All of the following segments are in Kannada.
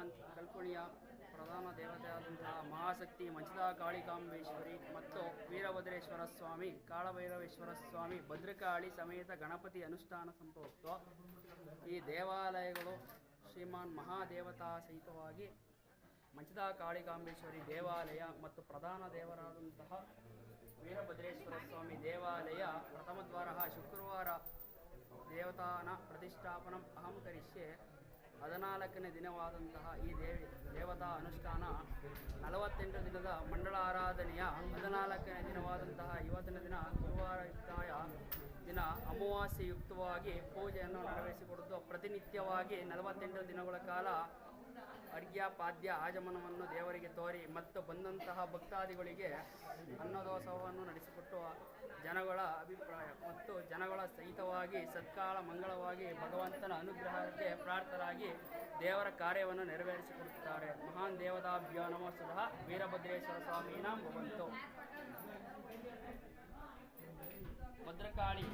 ಅಂತ ಕಲ್ಪುಣಿಯ ಪ್ರಧಾನ ದೇವತೆಯಾದಂತಹ ಮಹಾಶಕ್ತಿ ಮಂಚದಾ ಕಾಳಿಕಾಂಬೇಶ್ವರಿ ಮತ್ತು ವೀರಭದ್ರೇಶ್ವರ ಸ್ವಾಮಿ ಕಾಳಭೈರವೇಶ್ವರ ಸ್ವಾಮಿ ಭದ್ರಕಾಳಿ ಸಮೇತ ಗಣಪತಿ ಅನುಷ್ಠಾನ ಸಂಪರ್ಕ ಈ ದೇವಾಲಯಗಳು ಶ್ರೀಮಾನ್ ಮಹಾದೇವತಾ ಸಹಿತವಾಗಿ ಮಂಚದಾ ಕಾಳಿಕಾಂಬೇಶ್ವರಿ ದೇವಾಲಯ ಮತ್ತು ಪ್ರಧಾನ ದೇವರಾದಂತಹ ವೀರಭದ್ರೇಶ್ವರ ಸ್ವಾಮಿ ದೇವಾಲಯ ಪ್ರಥಮ ದ್ವಾರ ಶುಕ್ರವಾರ ದೇವತಾನ ಪ್ರತಿಷ್ಠಾಪನಂ ಅಹಂ ಕರಿಷ್ಯೆ 14ನೇ ದಿನವಾದಂತಹ ಈ ದೇವತಾ ಅನುಷ್ಠಾನ 48 ದಿನದ ಮಂಡಳ ಆರಾಧನೆಯ 14ನೇ ದಿನವಾದಂತಹ ಇವತ್ತಿನ ದಿನ ಗುರುವಾರ ಯುಕ್ತಾಯ ದಿನ ಅಮಾವಾಸ್ಯೆಯುಕ್ತವಾಗಿ ಪೂಜೆಯನ್ನು ನೆರವೇರಿಸಿಕೊಡುವುದು ಪ್ರತಿನಿತ್ಯವಾಗಿ 48 ದಿನಗಳ ಕಾಲ ಅರ್ಘ್ಯ ಪಾದ್ಯ ಆಜಮನವನ್ನು ದೇವರಿಗೆ ತೋರಿ ಮತ್ತು ಬಂದಂತಹ ಭಕ್ತಾದಿಗಳಿಗೆ ಅನ್ನದೋತ್ಸವವನ್ನು ನಡೆಸಿಕೊಟ್ಟು ಜನಗಳ ಅಭಿಪ್ರಾಯ ಮತ್ತು ಜನಗಳ ಸಹಿತವಾಗಿ ಸತ್ಕಾಲ ಮಂಗಳವಾಗಿ ಭಗವಂತನ ಅನುಗ್ರಹಕ್ಕೆ ಪ್ರಾರ್ಥರಾಗಿ ದೇವರ ಕಾರ್ಯವನ್ನು ನೆರವೇರಿಸಿಕೊಡುತ್ತಾರೆ. ಮಹಾನ್ ದೇವತಾಭ್ಯೋ ನಮೋ ಸದಾ ವೀರಭದ್ರೇಶ್ವರ ಸ್ವಾಮೀನ ಭವಂತು. ಭದ್ರಕಾಳಿ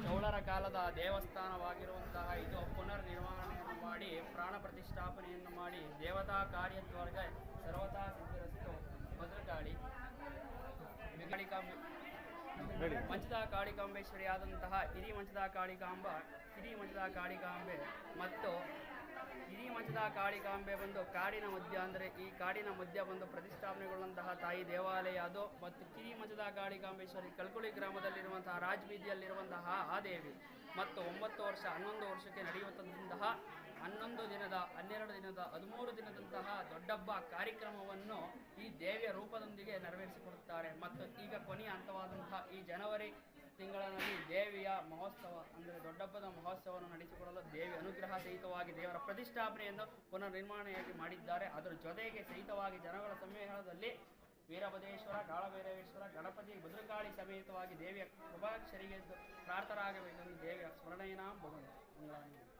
ಚೌಳರ ಕಾಲದ ದೇವಸ್ಥಾನವಾಗಿರುವಂತಹ ಇದು ಪುನರ್ನಿರ್ಮಾಣವನ್ನು ಮಾಡಿ ಪ್ರಾಣ ಪ್ರತಿಷ್ಠಾಪನೆಯನ್ನು ಮಾಡಿ ದೇವತಾ ಕಾರ್ಯದ್ವರ್ಗ ಸರ್ವತಾ ಸಿದ್ಧರಸ್ತು. ಭದ್ರಕಾಳಿ ಮಂಚದಾ ಕಾಳಿಕಾಂಬೇಶ್ವರಿ ಆದಂತಹ ಹಿರಿ ಮಂಚದಾ ಕಾಳಿಕಾಂಬೆ ಮತ್ತು ಹಿರಿ ಮಂಚದಾ ಕಾಳಿಕಾಂಬೆ ಬಂದು ಕಾಡಿನ ಮಧ್ಯ ಅಂದರೆ ಈ ಕಾಡಿನ ಮಧ್ಯ ಬಂದು ಪ್ರತಿಷ್ಠಾಪನೆಗೊಳ್ಳುವಂತಹ ತಾಯಿ ದೇವಾಲಯ ಅದು. ಮತ್ತು ಕಿರಿ ಮಂಚದಾ ಕಾಳಿಕಾಂಬೇಶ್ವರಿ ಕಲ್ಕುಳಿ ಗ್ರಾಮದಲ್ಲಿರುವಂತಹ ರಾಜಬೀದಿಯಲ್ಲಿರುವಂತಹ ಆ ದೇವಿ ಮತ್ತು 9 ವರ್ಷ 11 ವರ್ಷಕ್ಕೆ ನಡೆಯುವಂತಹ 11 ದಿನದ 12 ದಿನದ 13 ದಿನದಂತಹ ದೊಡ್ಡಬ್ಬ ಕಾರ್ಯಕ್ರಮವನ್ನು ಈ ದೇವಿಯ ರೂಪದೊಂದಿಗೆ ನೆರವೇರಿಸಿಕೊಡುತ್ತಾರೆ. ಮತ್ತು ಈಗ ಕೊನೆಯ ಹಂತವಾದಂತಹ ಈ ಜನವರಿ ತಿಂಗಳಲ್ಲಿ ದೇವಿಯ ಮಹೋತ್ಸವ ಅಂದರೆ ದೊಡ್ಡಬ್ಬದ ಮಹೋತ್ಸವವನ್ನು ನಡೆಸಿಕೊಡಲು ದೇವಿ ಅನುಗ್ರಹ ಸಹಿತವಾಗಿ ದೇವರ ಪ್ರತಿಷ್ಠಾಪನೆಯನ್ನು ಪುನರ್ನಿರ್ಮಾಣವಾಗಿ ಮಾಡಿದ್ದಾರೆ. ಅದರ ಜೊತೆಗೆ ಸಹಿತವಾಗಿ ಜನಗಳ ಸಮ್ಮೇಳನದಲ್ಲಿ ವೀರಭದ್ರೇಶ್ವರ ಕಾಳಭೈರವೇಶ್ವರ ಗಣಪತಿ ಭದ್ರಕಾಳಿ ಸಮೇತವಾಗಿ ದೇವಿಯ ಕೃಪಾಕ್ಷರಿಗೆ ಪ್ರಾರ್ಥರಾಗಬೇಕೆಂದು ದೇವಿಯ ಸ್ಮರಣೆಯ ಭಗವಂತ.